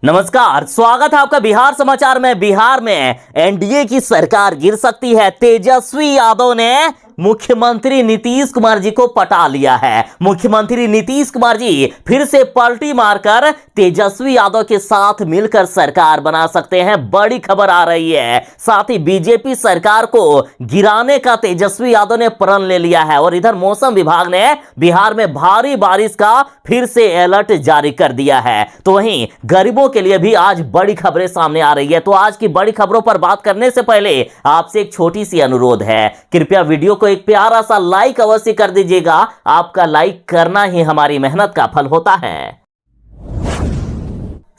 नमस्कार, स्वागत है आपका बिहार समाचार में। बिहार में एनडीए की सरकार गिर सकती है। तेजस्वी यादव ने मुख्यमंत्री नीतीश कुमार जी को पटा लिया है। मुख्यमंत्री नीतीश कुमार जी फिर से पलटी मारकर तेजस्वी यादव के साथ मिलकर सरकार बना सकते हैं। बड़ी खबर आ रही है। साथ ही बीजेपी सरकार को गिराने का तेजस्वी यादव ने प्रण ले लिया है। और इधर मौसम विभाग ने बिहार में भारी बारिश का फिर से अलर्ट जारी कर दिया है। तो वहीं गरीबों के लिए भी आज बड़ी खबरें सामने आ रही है। तो आज की बड़ी खबरों पर बात करने से पहले आपसे एक छोटी सी अनुरोध है, कृपया वीडियो को एक प्यारा सा लाइक अवश्य कर दीजिएगा। आपका लाइक करना ही हमारी मेहनत का फल होता है।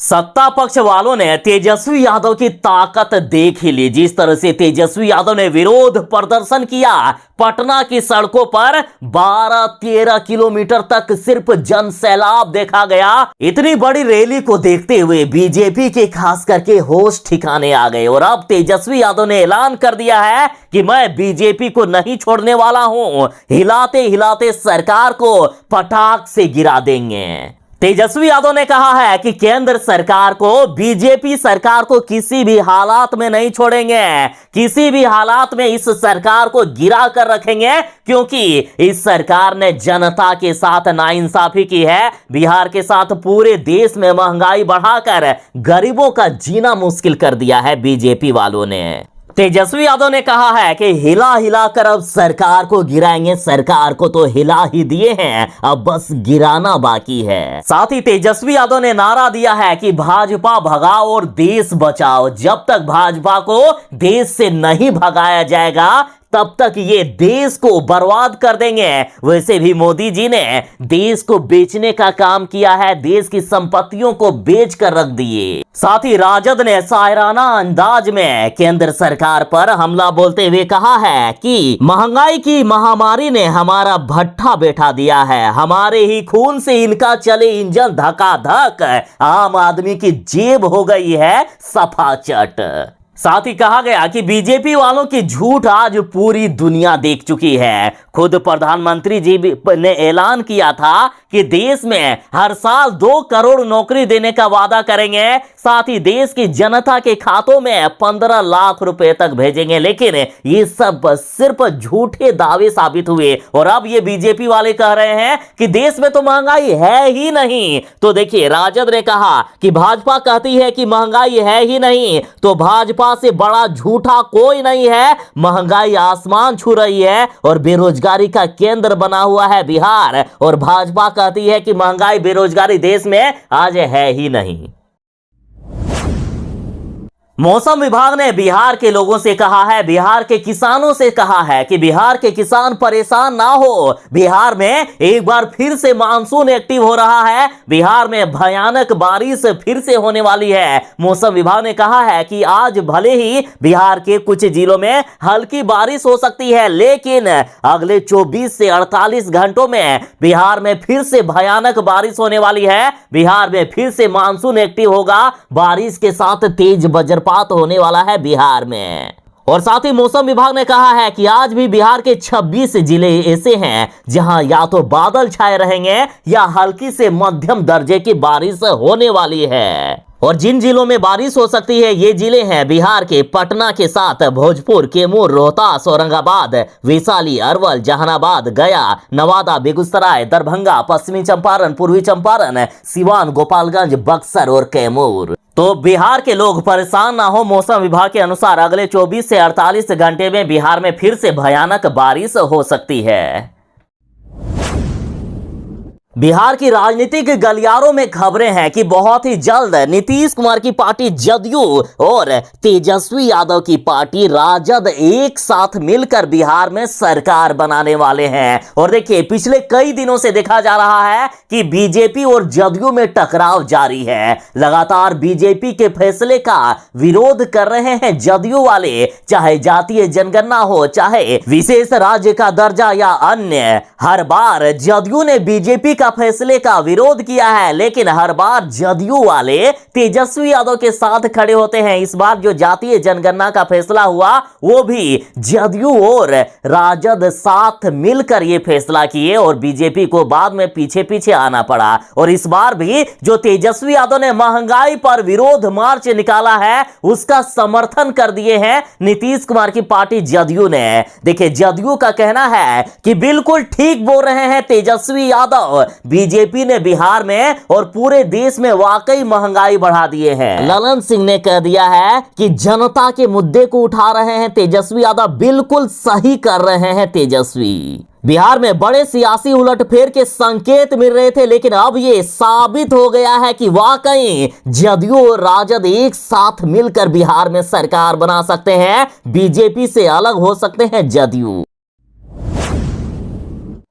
सत्ता पक्ष वालों ने तेजस्वी यादव की ताकत देख ही ली। जिस तरह से तेजस्वी यादव ने विरोध प्रदर्शन किया, पटना की सड़कों पर 12-13 किलोमीटर तक सिर्फ जन सैलाब देखा गया। इतनी बड़ी रैली को देखते हुए बीजेपी के खास करके होश ठिकाने आ गए। और अब तेजस्वी यादव ने ऐलान कर दिया है कि मैं बीजेपी को नहीं छोड़ने वाला हूं, हिलाते हिलाते सरकार को पटाख से गिरा देंगे। तेजस्वी यादव ने कहा है कि केंद्र सरकार को, बीजेपी सरकार को किसी भी हालात में नहीं छोड़ेंगे, किसी भी हालात में इस सरकार को गिरा कर रखेंगे, क्योंकि इस सरकार ने जनता के साथ नाइंसाफी की है। बिहार के साथ पूरे देश में महंगाई बढ़ाकर गरीबों का जीना मुश्किल कर दिया है बीजेपी वालों ने। तेजस्वी यादव ने कहा है कि हिला हिला कर अब सरकार को गिराएंगे। सरकार को तो हिला ही दिए हैं, अब बस गिराना बाकी है। साथ ही तेजस्वी यादव ने नारा दिया है कि भाजपा भगाओ और देश बचाओ। जब तक भाजपा को देश से नहीं भगाया जाएगा तब तक ये देश को बर्बाद कर देंगे। वैसे भी मोदी जी ने देश को बेचने का काम किया है, देश की संपत्तियों को बेच कर रख दिए। साथ ही राजद ने शायराना अंदाज में केंद्र सरकार पर हमला बोलते हुए कहा है कि महंगाई की महामारी ने हमारा भट्ठा बैठा दिया है, हमारे ही खून से इनका चले इंजन धकाधक, आम आदमी की जेब हो गई है सफाचट। साथ ही कहा गया कि बीजेपी वालों की झूठ आज पूरी दुनिया देख चुकी है। खुद प्रधानमंत्री जी ने ऐलान किया था कि देश में हर साल 2 करोड़ नौकरी देने का वादा करेंगे, साथ ही देश की जनता के खातों में 15 लाख रुपए तक भेजेंगे। लेकिन ये सब सिर्फ झूठे दावे साबित हुए। और अब ये बीजेपी वाले कह रहे हैं कि देश में तो महंगाई है ही नहीं। तो देखिए, राजद ने कहा कि भाजपा कहती है कि महंगाई है ही नहीं, तो भाजपा से बड़ा झूठा कोई नहीं है। महंगाई आसमान छू रही है और बेरोजगारी का केंद्र बना हुआ है बिहार, और भाजपा कहती है कि महंगाई बेरोजगारी देश में आज है ही नहीं। मौसम विभाग ने बिहार के लोगों से कहा है, बिहार के किसानों से कहा है कि बिहार के किसान परेशान ना हो। बिहार में एक बार फिर से मानसून एक्टिव हो रहा है। बिहार में भयानक बारिश फिर से होने वाली है। मौसम विभाग ने कहा है कि आज भले ही बिहार के कुछ जिलों में हल्की बारिश हो सकती है, लेकिन अगले 24 से 48 घंटों में बिहार में फिर से भयानक बारिश होने वाली है। बिहार में फिर से मानसून एक्टिव होगा, बारिश के साथ तेज वज्रपात होने वाला है बिहार में। और साथ ही मौसम विभाग ने कहा है कि आज भी बिहार के 26 जिले ऐसे हैं जहां या तो बादल छाए रहेंगे या हल्की से मध्यम दर्जे की बारिश होने वाली है। और जिन जिलों में बारिश हो सकती है, ये जिले हैं बिहार के पटना के साथ भोजपुर, कैमूर, रोहतास, औरंगाबाद, वैशाली, अरवल, जहानाबाद, गया, नवादा, बेगूसराय, दरभंगा, पश्चिमी चंपारण, पूर्वी चंपारण, सिवान, गोपालगंज, बक्सर और कैमूर। तो बिहार के लोग परेशान ना हो। मौसम विभाग के अनुसार अगले 24 से 48 घंटे में बिहार में फिर से भयानक बारिश हो सकती है। बिहार की राजनीतिक गलियारों में खबरें हैं कि बहुत ही जल्द नीतीश कुमार की पार्टी जदयू और तेजस्वी यादव की पार्टी राजद एक साथ मिलकर बिहार में सरकार बनाने वाले हैं। और देखिए, पिछले कई दिनों से देखा जा रहा है कि बीजेपी और जदयू में टकराव जारी है। लगातार बीजेपी के फैसले का विरोध कर रहे हैं जदयू वाले, चाहे जातीय जनगणना हो, चाहे विशेष राज्य का दर्जा या अन्य। हर बार जदयू ने बीजेपी का फैसले का विरोध किया है, लेकिन हर बार जदयू वाले तेजस्वी यादव के साथ खड़े होते हैं। इस बार जो जातीय जनगणना का फैसला हुआ वो भी जदयू और राजद साथ मिलकर ये फैसला किए और बीजेपी को बाद में पीछे पीछे आना पड़ा। और इस बार भी जो तेजस्वी यादव ने महंगाई पर विरोध मार्च निकाला है उसका समर्थन कर दिए हैं नीतीश कुमार की पार्टी जदयू ने। देखिए, जदयू का कहना है कि बिल्कुल ठीक बोल रहे हैं तेजस्वी यादव, बीजेपी ने बिहार में और पूरे देश में वाकई महंगाई बढ़ा दिए हैं। ललन सिंह ने कह दिया है कि जनता के मुद्दे को उठा रहे हैं तेजस्वी यादव, बिल्कुल सही कर रहे हैं तेजस्वी। बिहार में बड़े सियासी उलटफेर के संकेत मिल रहे थे, लेकिन अब ये साबित हो गया है कि वाकई जदयू और राजद एक साथ मिलकर बिहार में सरकार बना सकते हैं, बीजेपी से अलग हो सकते हैं जदयू।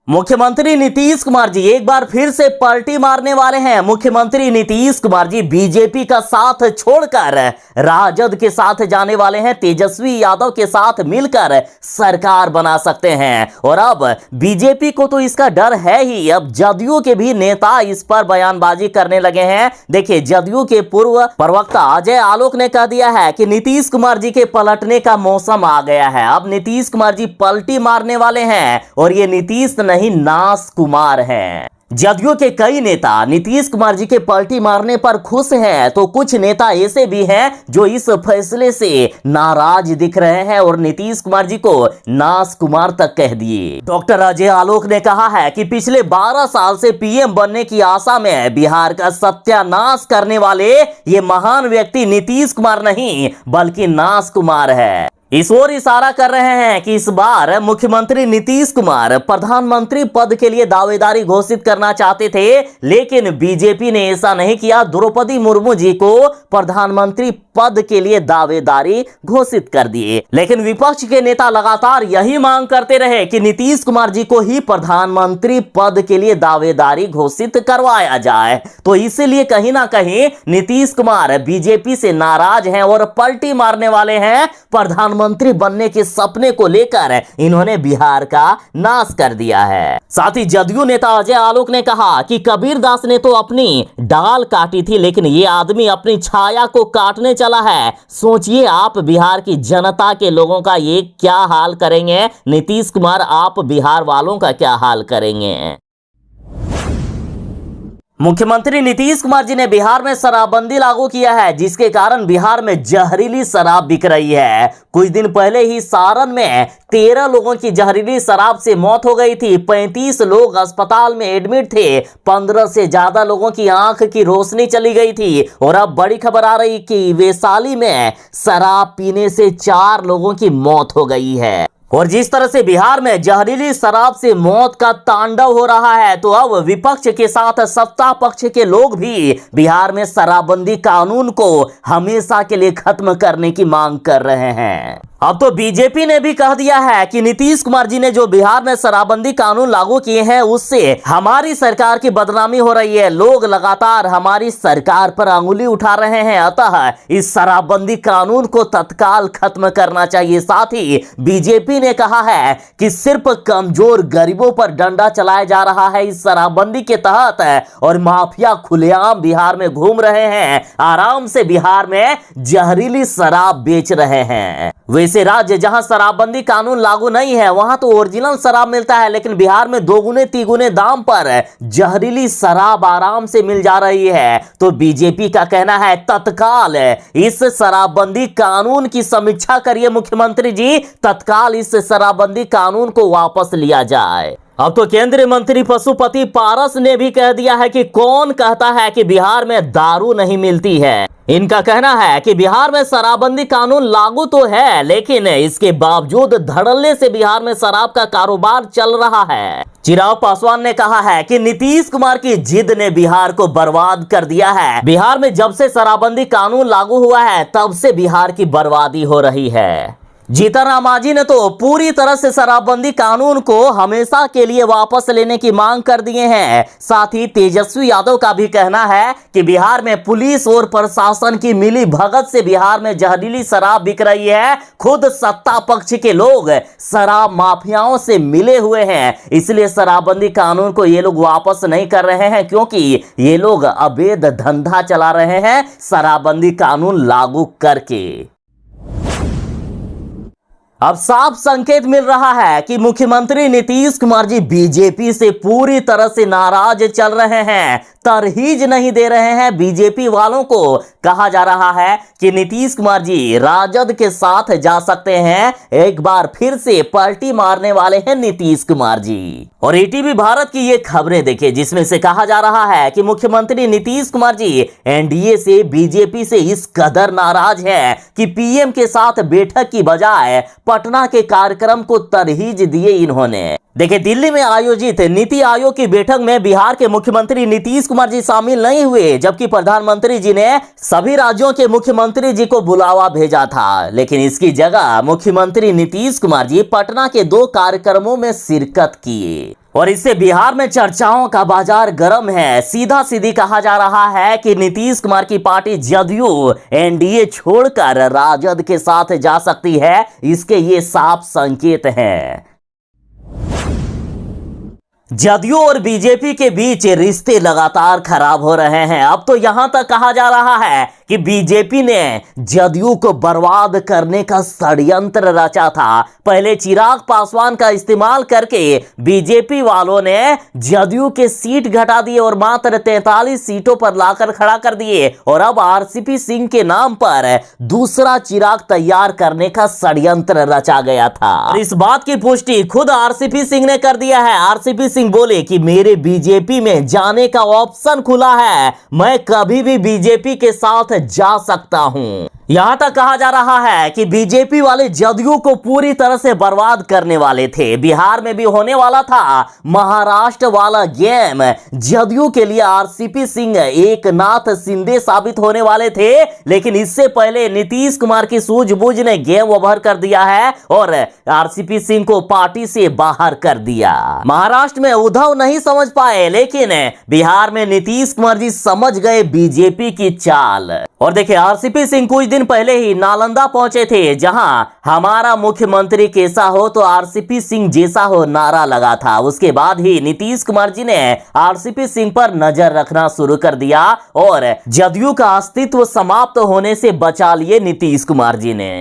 मुख्यमंत्री नीतीश कुमार जी एक बार फिर से पलटी मारने वाले हैं। मुख्यमंत्री नीतीश कुमार जी बीजेपी का साथ छोड़कर राजद के साथ जाने वाले हैं, तेजस्वी यादव के साथ मिलकर सरकार बना सकते हैं। और अब बीजेपी को तो इसका डर है ही, अब जदयू के भी नेता इस पर बयानबाजी करने लगे हैं। देखिए, जदयू के पूर्व प्रवक्ता अजय आलोक ने कह दिया है कि नीतीश कुमार जी के पलटने का मौसम आ गया है, अब नीतीश कुमार जी पलटी मारने वाले हैं और ये नीतीश नहीं नास कुमार हैं। जदयू के कई नेता नीतीश कुमार जी के पलटी मारने पर खुश हैं, तो कुछ नेता ऐसे भी हैं जो इस फैसले से नाराज दिख रहे हैं और नीतीश कुमार जी को नास कुमार तक कह दिए। डॉक्टर अजय आलोक ने कहा है कि पिछले 12 साल से पीएम बनने की आशा में बिहार का सत्यानाश करने वाले ये महान व्यक्ति नीतीश कुमार नहीं बल्कि नास कुमार है। इस ओर इशारा कर रहे हैं कि इस बार मुख्यमंत्री नीतीश कुमार प्रधानमंत्री पद के लिए दावेदारी घोषित करना चाहते थे, लेकिन बीजेपी ने ऐसा नहीं किया, द्रौपदी मुर्मू जी को प्रधानमंत्री पद के लिए दावेदारी घोषित कर दिए। लेकिन विपक्ष के नेता लगातार यही मांग करते रहे कि नीतीश कुमार जी को ही प्रधानमंत्री पद के लिए दावेदारी घोषित करवाया जाए। तो इसीलिए कहीं ना कहीं नीतीश कुमार बीजेपी से नाराज हैं और पलटी मारने वाले हैं। प्रधानमंत्री बनने के सपने को लेकर इन्होंने बिहार का नाश कर दिया है। साथ ही जदयू नेता अजय आलोक ने कहा कि कबीर दास ने तो अपनी डाल काटी थी, लेकिन ये आदमी अपनी छाया को काटने चला है। सोचिए आप बिहार की जनता के लोगों का ये क्या हाल करेंगे, नीतीश कुमार आप बिहार वालों का क्या हाल करेंगे। मुख्यमंत्री नीतीश कुमार जी ने बिहार में शराबबंदी लागू किया है, जिसके कारण बिहार में जहरीली शराब बिक रही है। कुछ दिन पहले ही सारण में 13 लोगों की जहरीली शराब से मौत हो गई थी। 35 लोग अस्पताल में एडमिट थे। 15 से ज्यादा लोगों की आंख की रोशनी चली गई थी। और अब बड़ी खबर आ रही कि वैशाली में शराब पीने से 4 लोगों की मौत हो गई है। और जिस तरह से बिहार में जहरीली शराब से मौत का तांडव हो रहा है, तो अब विपक्ष के साथ सत्ता पक्ष के लोग भी बिहार में शराबबंदी कानून को हमेशा के लिए खत्म करने की मांग कर रहे हैं। अब तो बीजेपी ने भी कह दिया है कि नीतीश कुमार जी ने जो बिहार में शराबबंदी कानून लागू किए हैं उससे हमारी सरकार की बदनामी हो रही है। लोग लगातार हमारी सरकार पर अंगुली उठा रहे हैं, अतः इस शराबबंदी कानून को तत्काल खत्म करना चाहिए। साथ ही बीजेपी ने कहा है कि सिर्फ कमजोर गरीबों पर डंडा चलाया जा रहा है इस शराबबंदी के तहत, और माफिया खुलेआम बिहार में घूम रहे हैं, आराम से बिहार में जहरीली शराब बेच रहे हैं। वैसे राज्य जहां शराबबंदी कानून लागू नहीं है वहां तो ओरिजिनल शराब मिलता है, लेकिन बिहार में दोगुने तिगुने दाम पर जहरीली शराब आराम से मिल जा रही है। तो बीजेपी का कहना है तत्काल इस शराबबंदी कानून की समीक्षा करिए मुख्यमंत्री जी, तत्काल इस शराबबंदी कानून को वापस लिया जाए। अब तो केंद्रीय मंत्री पशुपति पारस ने भी कह दिया है कि कौन कहता है कि बिहार में दारू नहीं मिलती है। इनका कहना है कि बिहार में शराबबंदी कानून लागू तो है, लेकिन इसके बावजूद धड़ल्ले से बिहार में शराब का कारोबार चल रहा है। चिराग पासवान ने कहा है कि नीतीश कुमार की जिद ने बिहार को बर्बाद कर दिया है। बिहार में जब से शराबबंदी कानून लागू हुआ है तब से बिहार की बर्बादी हो रही है। जीतन राम मांझी ने तो पूरी तरह से शराबबंदी कानून को हमेशा के लिए वापस लेने की मांग कर दिए हैं। साथ ही तेजस्वी यादव का भी कहना है कि बिहार में पुलिस और प्रशासन की मिली भगत से बिहार में जहरीली शराब बिक रही है। खुद सत्ता पक्ष के लोग शराब माफियाओं से मिले हुए हैं, इसलिए शराबबंदी कानून को ये लोग वापस नहीं कर रहे हैं, क्योंकि ये लोग अवैध धंधा चला रहे हैं शराबबंदी कानून लागू करके। अब साफ संकेत मिल रहा है कि मुख्यमंत्री नीतीश कुमार जी बीजेपी से पूरी तरह से नाराज चल रहे हैं, तरहीज नहीं दे रहे हैं बीजेपी वालों को। कहा जा रहा है कि नीतीश कुमार जी राजद के साथ जा सकते हैं, एक बार फिर से पलटी मारने वाले हैं नीतीश कुमार जी। और एटीवी भारत की ये खबरें देखिए, जिसमें से कहा जा रहा है कि मुख्यमंत्री नीतीश कुमार जी एनडीए से बीजेपी से इस कदर नाराज है कि पीएम के साथ बैठक की बजाय पटना के कार्यक्रम को तरहीज दिए इन्होंने। देखिए, दिल्ली में आयोजित नीति आयोग की बैठक में बिहार के मुख्यमंत्री नीतीश कुमार जी शामिल नहीं हुए, जबकि प्रधानमंत्री जी ने सभी राज्यों के मुख्यमंत्री जी को बुलावा भेजा था। लेकिन इसकी जगह मुख्यमंत्री नीतीश कुमार जी पटना के 2 कार्यक्रमों में शिरकत किए और इससे बिहार में चर्चाओं का बाजार गर्म है। सीधा सीधी कहा जा रहा है कि नीतीश कुमार की पार्टी जदयू एनडीए छोड़कर राजद के साथ जा सकती है, इसके ये साफ संकेत हैं। जदयू और बीजेपी के बीच रिश्ते लगातार खराब हो रहे हैं। अब तो यहां तक कहा जा रहा है कि बीजेपी ने जदयू को बर्बाद करने का षड्यंत्र रचा था। पहले चिराग पासवान का इस्तेमाल करके बीजेपी वालों ने जदयू के सीट घटा दिए और मात्र 43 सीटों पर लाकर खड़ा कर दिए, और अब आरसीपी सिंह के नाम पर दूसरा चिराग तैयार करने का षड्यंत्र रचा गया था। और इस बात की पुष्टि खुद आरसीपी सिंह ने कर दिया है। आरसीपी सिंह बोले कि मेरे बीजेपी में जाने का ऑप्शन खुला है, मैं कभी भी बीजेपी के साथ जा सकता हूं। यहां तक कहा जा रहा है कि बीजेपी वाले जदयू को पूरी तरह से बर्बाद करने वाले थे। बिहार में भी होने वाला था महाराष्ट्र वाला गेम। जदयू के लिए आरसीपी सिंह एकनाथ शिंदे साबित होने वाले थे, लेकिन इससे पहले नीतीश कुमार की सूझबूझ ने गेम ओवर कर दिया है और आरसीपी सिंह को पार्टी से बाहर कर दिया। महाराष्ट्र में उद्धव नहीं समझ पाए, लेकिन बिहार में नीतीश कुमार जी समझ गए बीजेपी की चाल। और देखिए, आरसीपी सिंह कुछ दिन पहले ही नालंदा पहुंचे थे, जहां हमारा मुख्यमंत्री कैसा हो तो आरसीपी सिंह जैसा हो नारा लगा था। उसके बाद ही नीतीश कुमार जी ने आरसीपी सिंह पर नजर रखना शुरू कर दिया और जदयू का अस्तित्व समाप्त होने से बचा लिए नीतीश कुमार जी ने।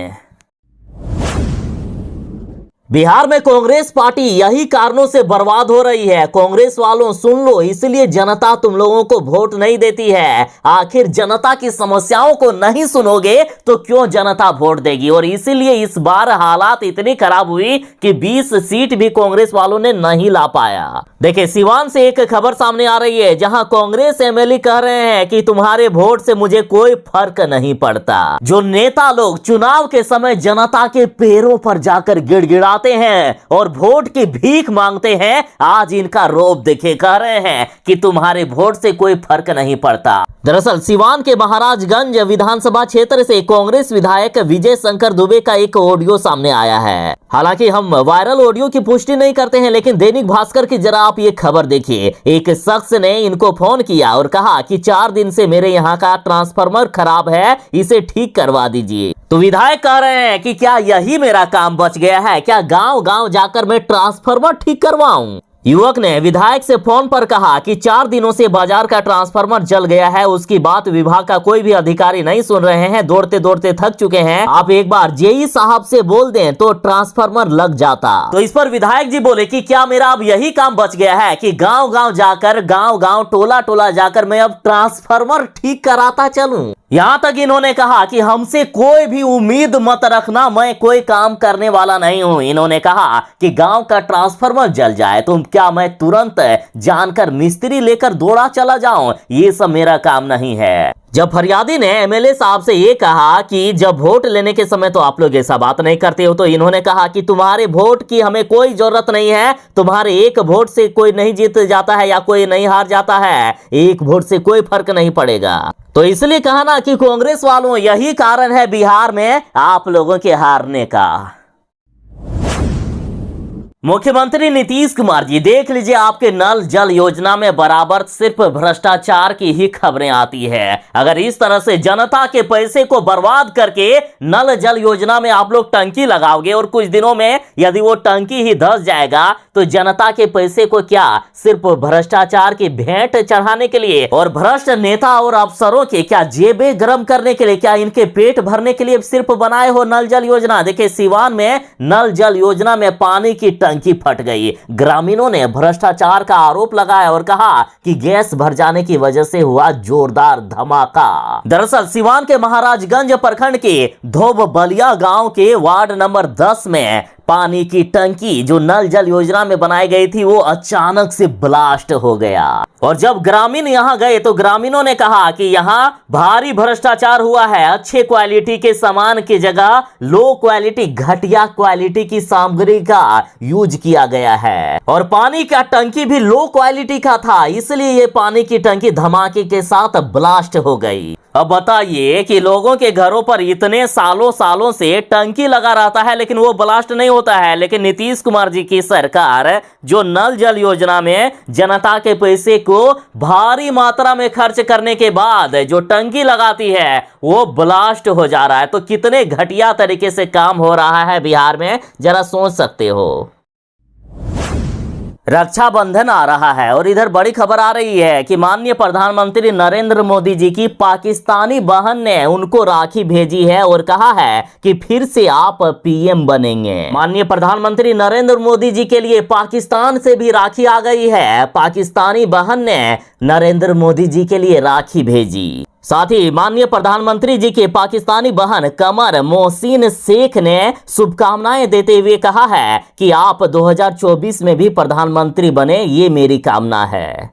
बिहार में कांग्रेस पार्टी यही कारणों से बर्बाद हो रही है। कांग्रेस वालों सुन लो, इसलिए जनता तुम लोगों को वोट नहीं देती है। आखिर जनता की समस्याओं को नहीं सुनोगे तो क्यों जनता वोट देगी। और इसीलिए इस बार हालात इतनी खराब हुई कि 20 सीट भी कांग्रेस वालों ने नहीं ला पाया। देखिए, सिवान से एक खबर सामने आ रही है, जहां कांग्रेस एमएलए कह रहे हैं कि तुम्हारे वोट से मुझे कोई फर्क नहीं पड़ता। जो नेता लोग चुनाव के समय जनता के पैरों पर जाकर गिड़गिड़ा हैं और वोट की भीख मांगते हैं, आज इनका रौब देखे। कह रहे हैं कि तुम्हारे वोट से कोई फर्क नहीं पड़ता। दरअसल सिवान के महाराजगंज विधानसभा क्षेत्र से कांग्रेस विधायक विजय शंकर दुबे का एक ऑडियो सामने आया है। हालांकि हम वायरल ऑडियो की पुष्टि नहीं करते हैं, लेकिन दैनिक भास्कर की जरा आप ये खबर देखिए। एक शख्स ने इनको फोन किया और कहा कि 4 दिन से मेरे यहाँ का ट्रांसफार्मर खराब है, इसे ठीक करवा दीजिए। तो विधायक कह रहे हैं कि क्या यही मेरा काम बच गया है, क्या गांव गांव जाकर मैं ट्रांसफार्मर ठीक करवाऊं। युवक ने विधायक से फोन पर कहा कि 4 दिनों से बाजार का ट्रांसफार्मर जल गया है, उसकी बात विभाग का कोई भी अधिकारी नहीं सुन रहे हैं, दौड़ते दौड़ते थक चुके हैं, आप एक बार जेई साहब से बोल दें तो ट्रांसफार्मर लग जाता। तो इस पर विधायक जी बोले कि क्या मेरा अब यही काम बच गया है कि गांव गांव जाकर, गांव गांव टोला टोला जाकर मैं अब ट्रांसफार्मर ठीक कराता चलूं। यहां तक इन्होंने कहा कि हमसे कोई भी उम्मीद मत रखना, मैं कोई काम करने वाला नहीं हूं। इन्होंने कहा कि गांव का ट्रांसफार्मर जल जाए तो क्या मैं तुरंत जानकर मिस्त्री लेकर दौड़ा चला जाऊं, ये सब मेरा काम नहीं है। जब फरियादी ने एमएलए साहब से ये कहा कि जब वोट लेने के समय तो आप लोग ऐसा बात नहीं करते हो, तो इन्होंने कहा कि तुम्हारे वोट की हमें कोई जरूरत नहीं है, तुम्हारे एक वोट से कोई नहीं जीत जाता है या कोई नहीं हार जाता है, एक वोट से कोई फर्क नहीं पड़ेगा। तो इसलिए कहा ना कि कांग्रेस वालों यही कारण है बिहार में आप लोगों के हारने का। मुख्यमंत्री नीतीश कुमार जी, देख लीजिए, आपके नल जल योजना में बराबर सिर्फ भ्रष्टाचार की ही खबरें आती है। अगर इस तरह से जनता के पैसे को बर्बाद करके नल जल योजना में आप लोग टंकी लगाओगे और कुछ दिनों में यदि वो टंकी ही धंस जाएगा तो जनता के पैसे को क्या सिर्फ भ्रष्टाचार की भेंट चढ़ाने के लिए और भ्रष्ट नेता और अफसरों के क्या जेबें गर्म करने के लिए, क्या इनके पेट भरने के लिए सिर्फ बनाए हो नल जल योजना? देखिए, सीवान में नल जल योजना में पानी की टंकी फट गई। ग्रामीणों ने भ्रष्टाचार का आरोप लगाया और कहा कि गैस भर जाने की वजह से हुआ जोरदार धमाका। दरअसल सीवान के महाराजगंज प्रखंड के धोबबलिया गांव के वार्ड नंबर 10 में पानी की टंकी जो नल जल योजना में बनाई गई थी वो अचानक से ब्लास्ट हो गया। और जब ग्रामीण यहां गए तो ग्रामीणों ने कहा कि यहां भारी भ्रष्टाचार हुआ है। अच्छे क्वालिटी के सामान की जगह लो क्वालिटी, घटिया क्वालिटी की सामग्री का यूज किया गया है और पानी का टंकी भी लो क्वालिटी का था, इसलिए ये पानी की टंकी धमाके के साथ ब्लास्ट हो गई। अब बताइए कि लोगों के घरों पर इतने सालों से टंकी लगा रहता है लेकिन वो ब्लास्ट नहीं होता है, लेकिन नीतीश कुमार जी की सरकार जो नल जल योजना में जनता के पैसे को भारी मात्रा में खर्च करने के बाद जो टंकी लगाती है वो ब्लास्ट हो जा रहा है। तो कितने घटिया तरीके से काम हो रहा है बिहार में, जरा सोच सकते हो। रक्षाबंधन आ रहा है और इधर बड़ी खबर आ रही है कि माननीय प्रधानमंत्री नरेंद्र मोदी जी की पाकिस्तानी बहन ने उनको राखी भेजी है और कहा है कि फिर से आप पीएम बनेंगे। माननीय प्रधानमंत्री नरेंद्र मोदी जी के लिए पाकिस्तान से भी राखी आ गई है। पाकिस्तानी बहन ने नरेंद्र मोदी जी के लिए राखी भेजी। साथ ही माननीय प्रधानमंत्री जी के पाकिस्तानी बहन कमर मोहसिन शेख ने शुभकामनाएं देते हुए कहा है कि आप 2024 में भी प्रधानमंत्री बने, ये मेरी कामना है।